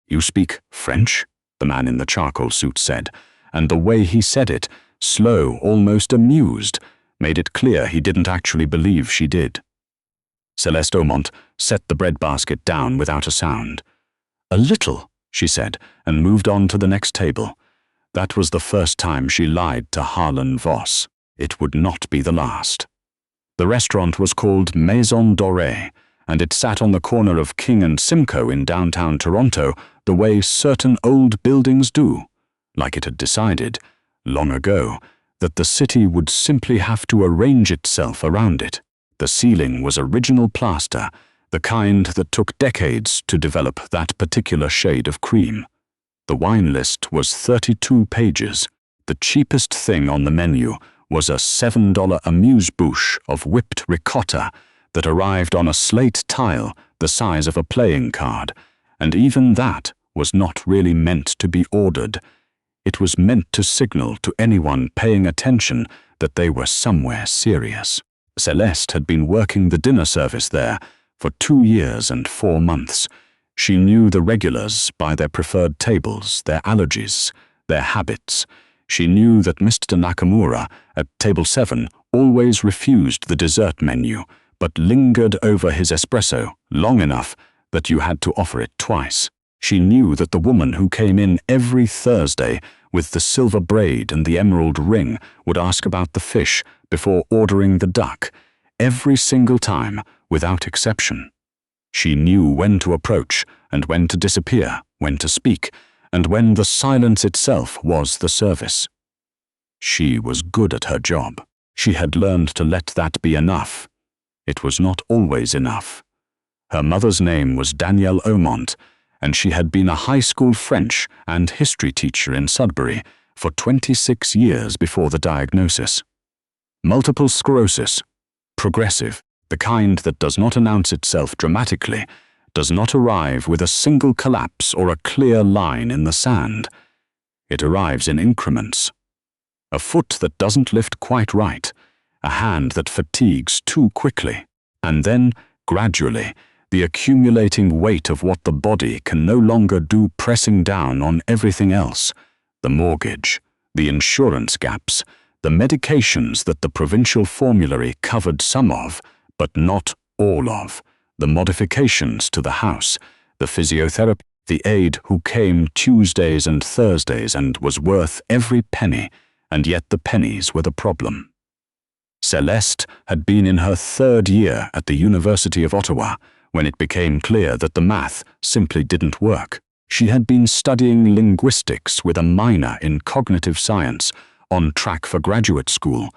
"You speak French?" the man in the charcoal suit said, and the way he said it, slow, almost amused, made it clear he didn't actually believe she did. Céleste Aumont set the breadbasket down without a sound. "A little," she said, and moved on to the next table. That was the first time she lied to Harlan Voss. It would not be the last. The restaurant was called Maison Dorée, and it sat on the corner of King and Simcoe in downtown Toronto the way certain old buildings do, like it had decided, long ago, that the city would simply have to arrange itself around it. The ceiling was original plaster, the kind that took decades to develop that particular shade of cream. The wine list was 32 pages. The cheapest thing on the menu was a $7 amuse-bouche of whipped ricotta that arrived on a slate tile the size of a playing card, and even that was not really meant to be ordered. It was meant to signal to anyone paying attention that they were somewhere serious. Céleste had been working the dinner service there for 2 years and 4 months. She knew the regulars by their preferred tables, their allergies, their habits. She knew that Mr. Nakamura at table 7 always refused the dessert menu, but lingered over his espresso long enough that you had to offer it twice. She knew that the woman who came in every Thursday with the silver braid and the emerald ring would ask about the fish before ordering the duck, every single time, without exception. She knew when to approach and when to disappear, when to speak, and when the silence itself was the service. She was good at her job. She had learned to let that be enough. It was not always enough. Her mother's name was Danielle Aumont, and she had been a high school French and history teacher in Sudbury for 26 years before the diagnosis. Multiple sclerosis, progressive, the kind that does not announce itself dramatically, does not arrive with a single collapse or a clear line in the sand. It arrives in increments. A foot that doesn't lift quite right, a hand that fatigues too quickly, and then, gradually, the accumulating weight of what the body can no longer do pressing down on everything else, the mortgage, the insurance gaps, the medications that the provincial formulary covered some of, but not all of, the modifications to the house, the physiotherapy, the aide who came Tuesdays and Thursdays and was worth every penny, and yet the pennies were the problem. Céleste had been in her 3rd year at the University of Ottawa when it became clear that the math simply didn't work. She had been studying linguistics with a minor in cognitive science, on track for graduate school,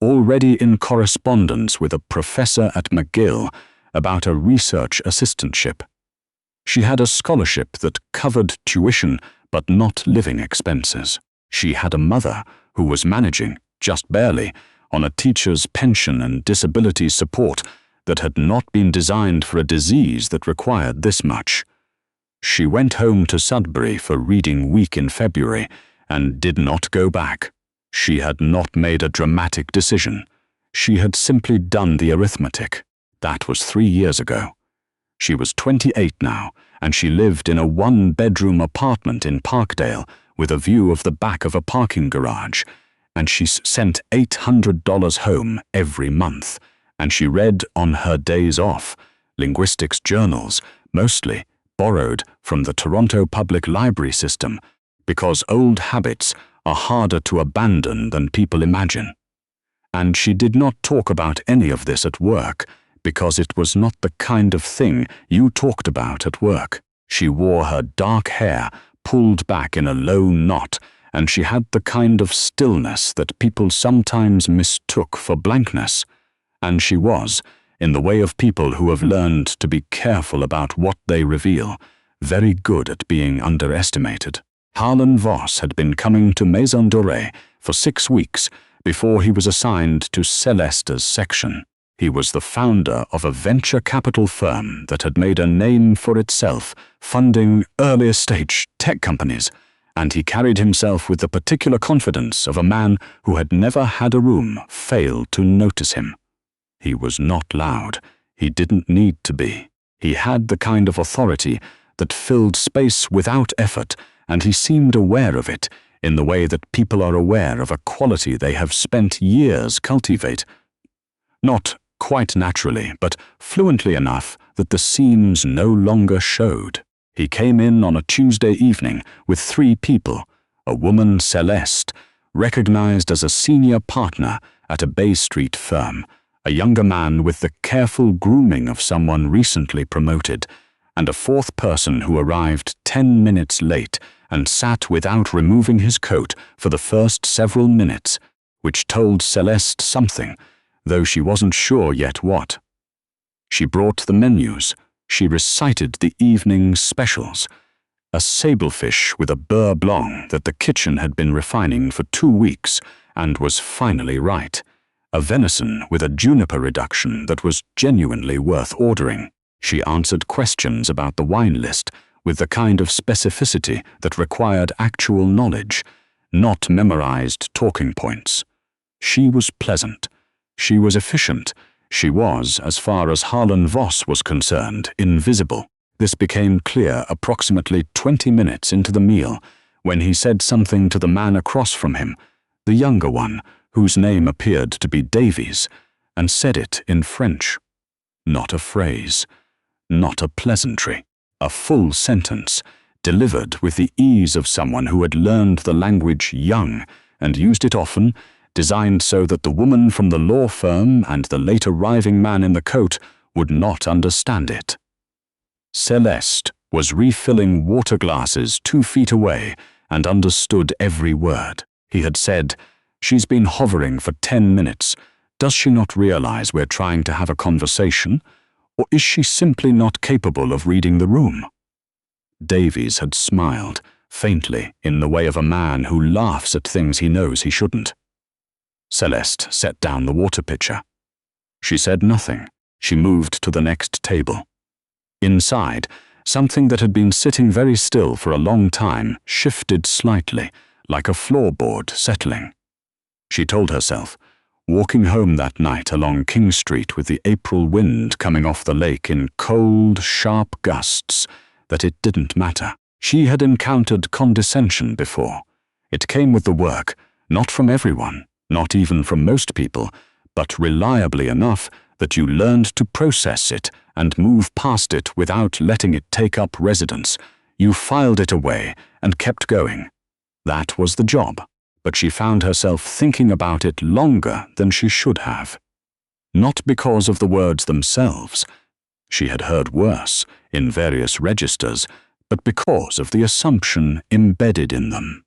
already in correspondence with a professor at McGill about a research assistantship. She had a scholarship that covered tuition but not living expenses. She had a mother who was managing, just barely, on a teacher's pension and disability support that had not been designed for a disease that required this much. She went home to Sudbury for Reading Week in February and did not go back. She had not made a dramatic decision. She had simply done the arithmetic. That was 3 years ago. She was 28 now, and she lived in a 1-bedroom apartment in Parkdale with a view of the back of a parking garage, and she sent $800 home every month, and she read on her days off linguistics journals, mostly borrowed from the Toronto Public Library system, because old habits are harder to abandon than people imagine. And she did not talk about any of this at work, because it was not the kind of thing you talked about at work. She wore her dark hair pulled back in a low knot, and she had the kind of stillness that people sometimes mistook for blankness. And she was, in the way of people who have learned to be careful about what they reveal, very good at being underestimated. Harlan Voss had been coming to Maison Dorée for 6 weeks before he was assigned to Céleste's section. He was the founder of a venture capital firm that had made a name for itself funding earlier-stage tech companies, and he carried himself with the particular confidence of a man who had never had a room fail to notice him. He was not loud. He didn't need to be. He had the kind of authority that filled space without effort, and he seemed aware of it in the way that people are aware of a quality they have spent years cultivate. Not quite naturally, but fluently enough that the seams no longer showed. He came in on a Tuesday evening with 3 people, a woman, Céleste, recognized as a senior partner at a Bay Street firm, a younger man with the careful grooming of someone recently promoted, and a 4th person who arrived 10 minutes late and sat without removing his coat for the first several minutes, which told Céleste something, though she wasn't sure yet what. She brought the menus. She recited the evening's specials. A sablefish with a beurre blanc that the kitchen had been refining for 2 weeks and was finally right. A venison with a juniper reduction that was genuinely worth ordering. She answered questions about the wine list with the kind of specificity that required actual knowledge, not memorized talking points. She was pleasant. She was efficient. She was, as far as Harlan Voss was concerned, invisible. This became clear approximately 20 minutes into the meal, when he said something to the man across from him, the younger one, whose name appeared to be Davies, and said it in French. Not a phrase, not a pleasantry, a full sentence, delivered with the ease of someone who had learned the language young and used it often, designed so that the woman from the law firm and the late-arriving man in the coat would not understand it. Céleste was refilling water glasses 2 feet away and understood every word. He had said, "She's been hovering for 10 minutes. Does she not realize we're trying to have a conversation? Or is she simply not capable of reading the room?" Davies had smiled, faintly, in the way of a man who laughs at things he knows he shouldn't. Céleste set down the water pitcher. She said nothing. She moved to the next table. Inside, something that had been sitting very still for a long time shifted slightly, like a floorboard settling. She told herself, walking home that night along King Street with the April wind coming off the lake in cold, sharp gusts, that it didn't matter. She had encountered condescension before. It came with the work, not from everyone, not even from most people, but reliably enough that you learned to process it and move past it without letting it take up residence. You filed it away and kept going. That was the job, but she found herself thinking about it longer than she should have. Not because of the words themselves. She had heard worse in various registers, but because of the assumption embedded in them.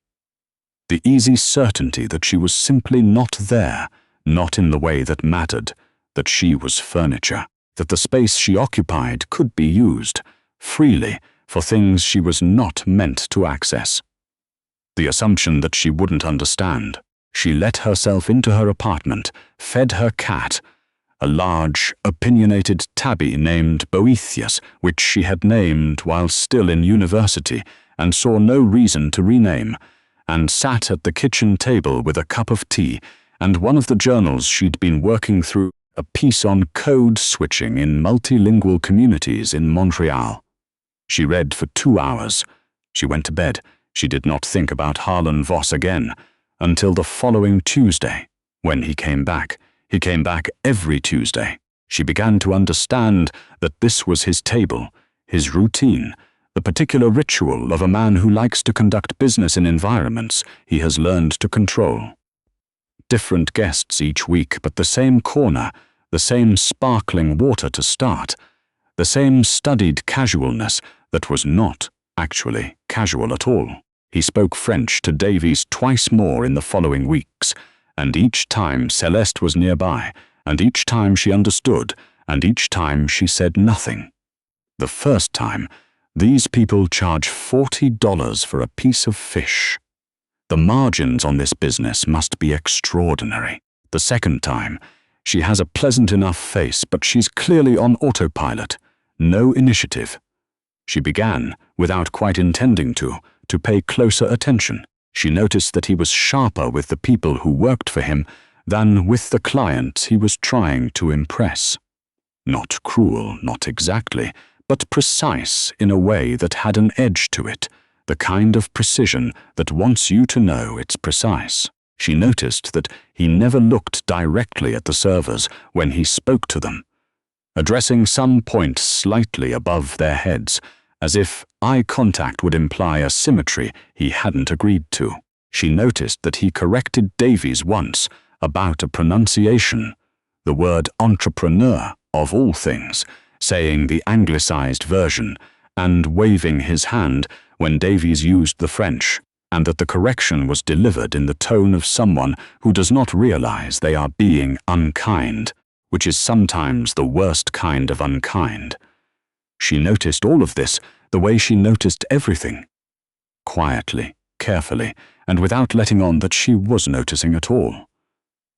The easy certainty that she was simply not there, not in the way that mattered, that she was furniture, that the space she occupied could be used, freely, for things she was not meant to access. The assumption that she wouldn't understand. She let herself into her apartment, fed her cat, a large, opinionated tabby named Boethius, which she had named while still in university and saw no reason to rename, and sat at the kitchen table with a cup of tea and one of the journals she'd been working through, a piece on code switching in multilingual communities in Montreal. She read for 2 hours. She went to bed. She did not think about Harlan Voss again until the following Tuesday, when he came back. He came back every Tuesday. She began to understand that this was his table, his routine, the particular ritual of a man who likes to conduct business in environments he has learned to control. Different guests each week, but the same corner, the same sparkling water to start, the same studied casualness that was not actually casual at all. He spoke French to Davies twice more in the following weeks, and each time Céleste was nearby, and each time she understood, and each time she said nothing. The first time, these people charge $40 for a piece of fish. The margins on this business must be extraordinary. The second time, she has a pleasant enough face, but she's clearly on autopilot, no initiative. She began, without quite intending to pay closer attention. She noticed that he was sharper with the people who worked for him than with the clients he was trying to impress. Not cruel, not exactly, but precise in a way that had an edge to it, the kind of precision that wants you to know it's precise. She noticed that he never looked directly at the servers when he spoke to them, addressing some point slightly above their heads, as if eye contact would imply a symmetry he hadn't agreed to. She noticed that he corrected Davies once about a pronunciation, the word entrepreneur of all things, saying the anglicized version, and waving his hand when Davies used the French, and that the correction was delivered in the tone of someone who does not realize they are being unkind, which is sometimes the worst kind of unkind. She noticed all of this the way she noticed everything, quietly, carefully, and without letting on that she was noticing at all.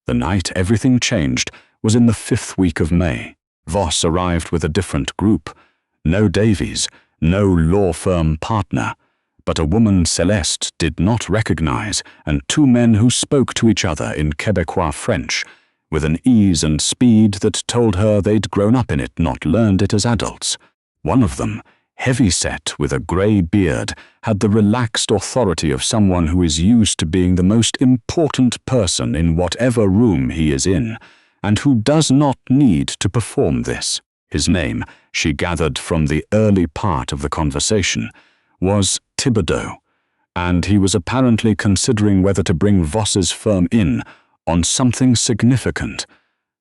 The night everything changed was in the 5th week of May. Voss arrived with a different group. No Davies, no law firm partner, but a woman Céleste did not recognize, and 2 men who spoke to each other in Quebecois French, with an ease and speed that told her they'd grown up in it, not learned it as adults. One of them, heavy-set with a grey beard, had the relaxed authority of someone who is used to being the most important person in whatever room he is in, and who does not need to perform this. His name, she gathered from the early part of the conversation, was Thibodeau, and he was apparently considering whether to bring Voss's firm in on something significant,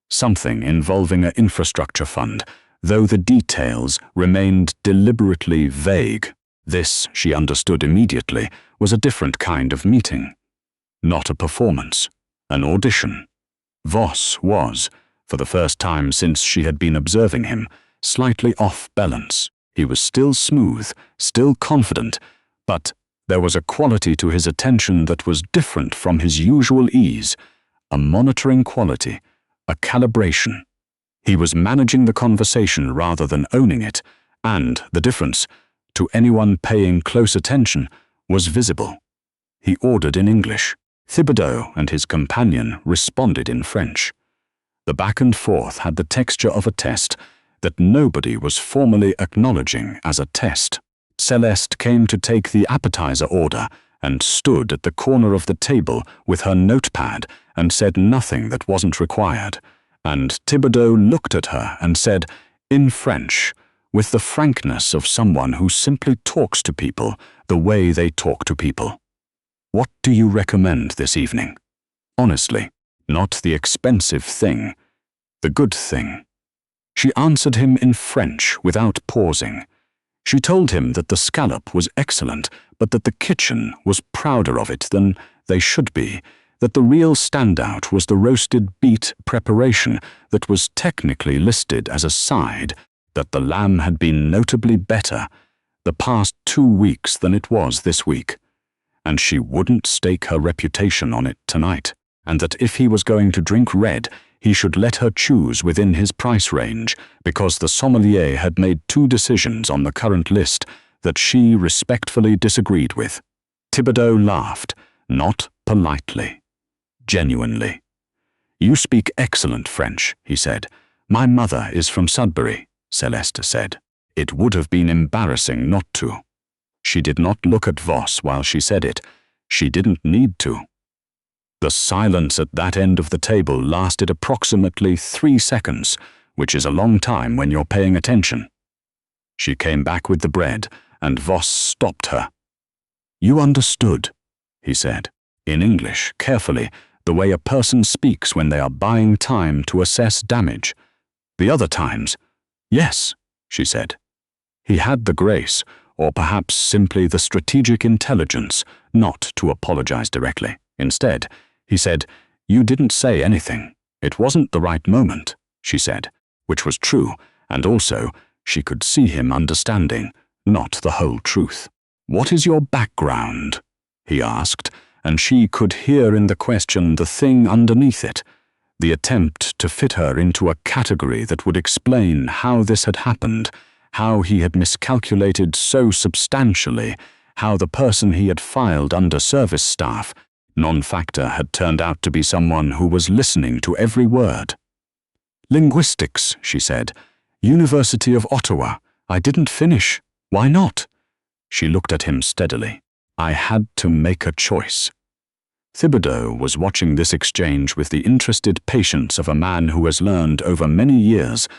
something involving an infrastructure fund, though the details remained deliberately vague. This, she understood immediately, was a different kind of meeting. Not a performance, an audition. Voss was, for the first time since she had been observing him, slightly off balance. He was still smooth, still confident, but there was a quality to his attention that was different from his usual ease, a monitoring quality, a calibration. He was managing the conversation rather than owning it, and the difference, to anyone paying close attention, was visible. He ordered in English. Thibodeau and his companion responded in French. The back and forth had the texture of a test that nobody was formally acknowledging as a test. Céleste came to take the appetizer order and stood at the corner of the table with her notepad and said nothing that wasn't required. And Thibodeau looked at her and said, in French, with the frankness of someone who simply talks to people the way they talk to people, "What do you recommend this evening? Honestly, not the expensive thing, the good thing." She answered him in French without pausing. She told him that the scallop was excellent, but that the kitchen was prouder of it than they should be, that the real standout was the roasted beet preparation that was technically listed as a side, that the lamb had been notably better the past 2 weeks than it was this week, and she wouldn't stake her reputation on it tonight, and that if he was going to drink red, he should let her choose within his price range, because the sommelier had made 2 decisions on the current list that she respectfully disagreed with. Thibodeau laughed, not politely, genuinely. "You speak excellent French," he said. "My mother is from Sudbury," Céleste said. It would have been embarrassing not to. She did not look at Voss while she said it. She didn't need to. The silence at that end of the table lasted approximately 3 seconds, which is a long time when you're paying attention. She came back with the bread, and Voss stopped her. "You understood," he said, in English, carefully, the way a person speaks when they are buying time to assess damage. "The other times?" "Yes," she said. He had the grace, or perhaps simply the strategic intelligence, not to apologize directly. Instead, he said, "You didn't say anything. It wasn't the right moment," she said, which was true, and also she could see him understanding, not the whole truth. "What is your background?" he asked, and she could hear in the question the thing underneath it, the attempt to fit her into a category that would explain how this had happened, how he had miscalculated so substantially, how the person he had filed under service staff, non-factor, had turned out to be someone who was listening to every word. "Linguistics," she said. "University of Ottawa. I didn't finish. Why not? She looked at him steadily. I had to make a choice. Thibodeau was watching this exchange with the interested patience of a man who has learned over many years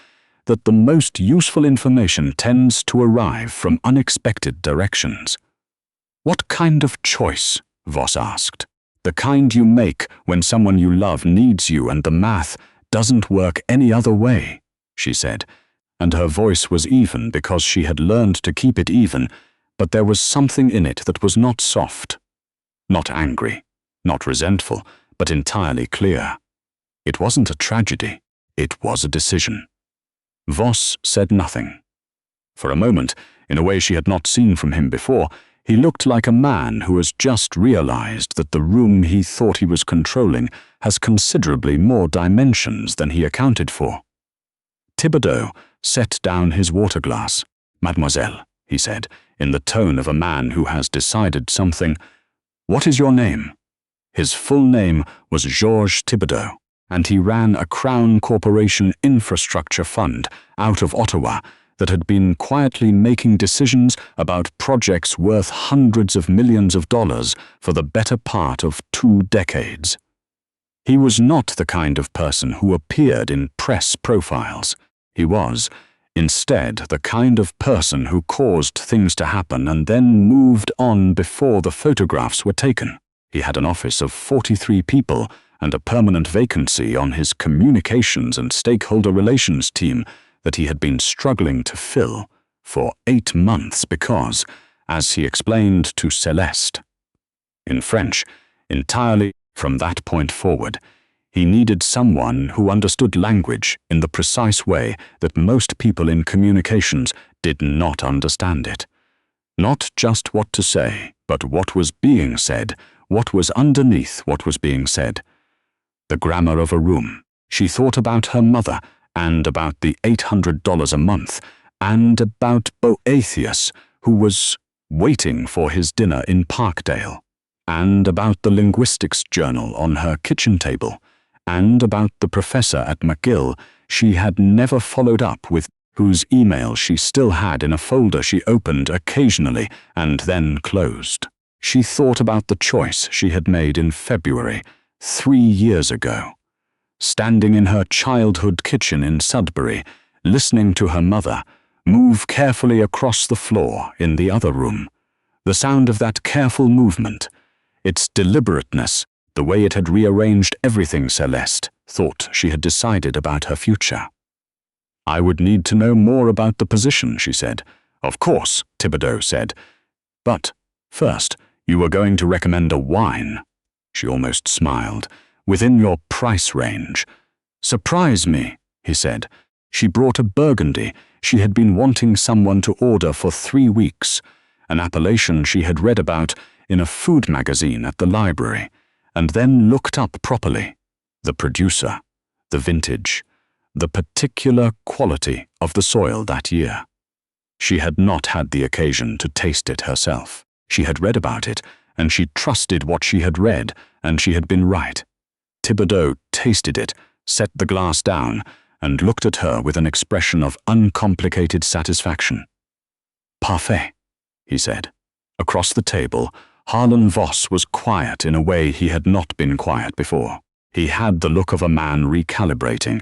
that the most useful information tends to arrive from unexpected directions. What kind of choice? Voss asked. The kind you make when someone you love needs you and the math doesn't work any other way, she said, and her voice was even because she had learned to keep it even, but there was something in it that was not soft, not angry, not resentful, but entirely clear. It wasn't a tragedy, it was a decision. Voss said nothing. For a moment, in a way she had not seen from him before, he looked like a man who has just realized that the room he thought he was controlling has considerably more dimensions than he accounted for. Thibodeau set down his water glass. Mademoiselle, he said, in the tone of a man who has decided something. What is your name? His full name was Georges Thibodeau, and he ran a Crown Corporation infrastructure fund out of Ottawa that had been quietly making decisions about projects worth hundreds of millions of dollars for the better part of 2 decades. He was not the kind of person who appeared in press profiles. He was, instead, the kind of person who caused things to happen and then moved on before the photographs were taken. He had an office of 43 people and a permanent vacancy on his communications and stakeholder relations team that he had been struggling to fill for 8 months because, as he explained to Céleste, in French, entirely from that point forward, he needed someone who understood language in the precise way that most people in communications did not understand it. Not just what to say, but what was being said, what was underneath what was being said. The grammar of a room. She thought about her mother, and about the $800 a month, and about Boethius, who was waiting for his dinner in Parkdale, and about the linguistics journal on her kitchen table, and about the professor at McGill she had never followed up with, whose email she still had in a folder she opened occasionally and then closed. She thought about the choice she had made in February, 3 years ago. Standing in her childhood kitchen in Sudbury, listening to her mother move carefully across the floor in the other room. The sound of that careful movement, its deliberateness, the way it had rearranged everything Céleste thought she had decided about her future. I would need to know more about the position, she said. Of course, Thibodeau said. But, first, you were going to recommend a wine. She almost smiled. Within your price range. Surprise me, he said. She brought a Burgundy she had been wanting someone to order for 3 weeks, an appellation she had read about in a food magazine at the library, and then looked up properly. The producer, the vintage, the particular quality of the soil that year. She had not had the occasion to taste it herself. She had read about it, and she trusted what she had read, and she had been right. Thibodeau tasted it, set the glass down, and looked at her with an expression of uncomplicated satisfaction. Parfait, he said. Across the table, Harlan Voss was quiet in a way he had not been quiet before. He had the look of a man recalibrating,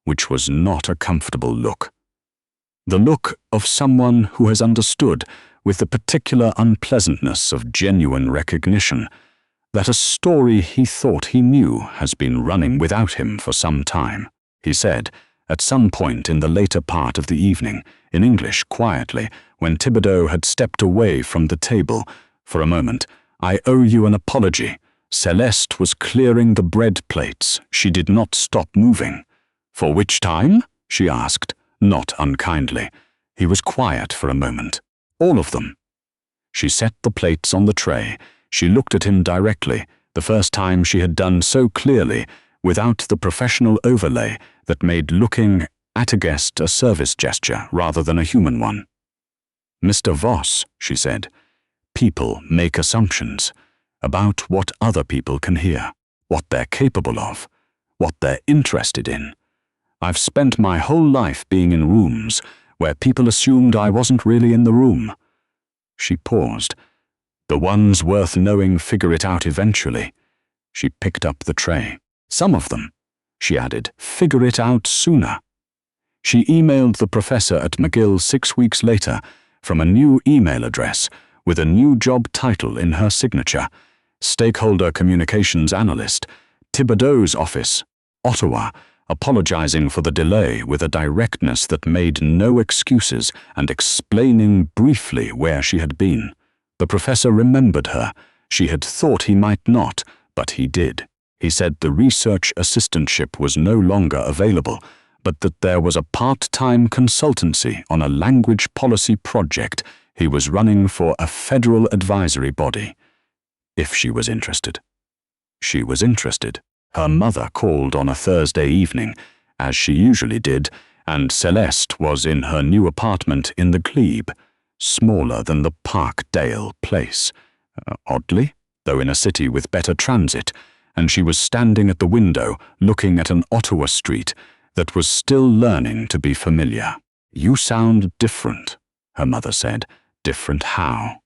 which was not a comfortable look. The look of someone who has understood, with the particular unpleasantness of genuine recognition, that a story he thought he knew has been running without him for some time. He said, at some point in the later part of the evening, in English quietly, when Thibodeau had stepped away from the table, for a moment, I owe you an apology. Céleste was clearing the bread plates. She did not stop moving. For which time? She asked, not unkindly. He was quiet for a moment. All of them. She set the plates on the tray. She looked at him directly, the first time she had done so clearly, without the professional overlay that made looking at a guest a service gesture rather than a human one. Mr. Voss, she said, people make assumptions about what other people can hear, what they're capable of, what they're interested in. I've spent my whole life being in rooms where people assumed I wasn't really in the room. She paused. The ones worth knowing figure it out eventually. She picked up the tray. Some of them, she added, figure it out sooner. She emailed the professor at McGill 6 weeks later from a new email address with a new job title in her signature, Stakeholder Communications Analyst, Thibodeau's office, Ottawa, apologizing for the delay with a directness that made no excuses and explaining briefly where she had been. The professor remembered her. She had thought he might not, but he did. He said the research assistantship was no longer available, but that there was a part-time consultancy on a language policy project he was running for a federal advisory body. If she was interested. She was interested. Her mother called on a Thursday evening, as she usually did, and Céleste was in her new apartment in the Glebe, smaller than the Parkdale place. Oddly, though in a city with better transit, and she was standing at the window looking at an Ottawa street that was still learning to be familiar. "You sound different," her mother said. "Different how?"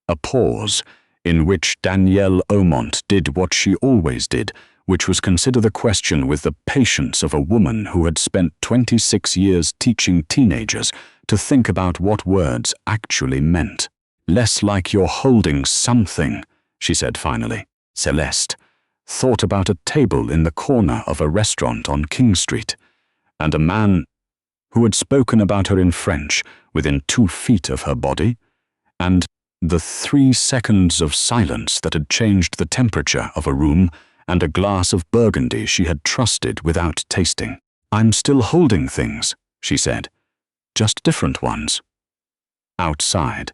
A pause, in which Danielle Aumont did what she always did, which was consider the question with the patience of a woman who had spent 26 years teaching teenagers to think about what words actually meant. "Less like you're holding something," she said finally. Céleste thought about a table in the corner of a restaurant on King Street, and a man who had spoken about her in French within 2 feet of her body, and the 3 seconds of silence that had changed the temperature of a room, and a glass of Burgundy she had trusted without tasting. "I'm still holding things," she said. "Just different ones." Outside.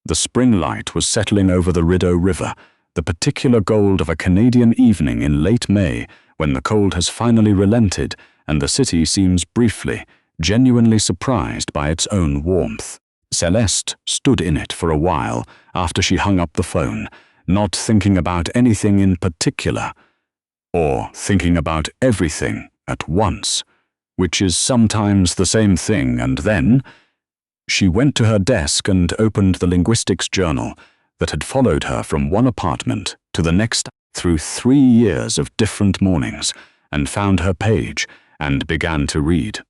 The spring light was settling over the Rideau River, the particular gold of a Canadian evening in late May, when the cold has finally relented and the city seems briefly, genuinely surprised by its own warmth. Céleste stood in it for a while after she hung up the phone, not thinking about anything in particular, or thinking about everything at once, which is sometimes the same thing, and then she went to her desk and opened the linguistics journal that had followed her from one apartment to the next through 3 years of different mornings, and found her page and began to read.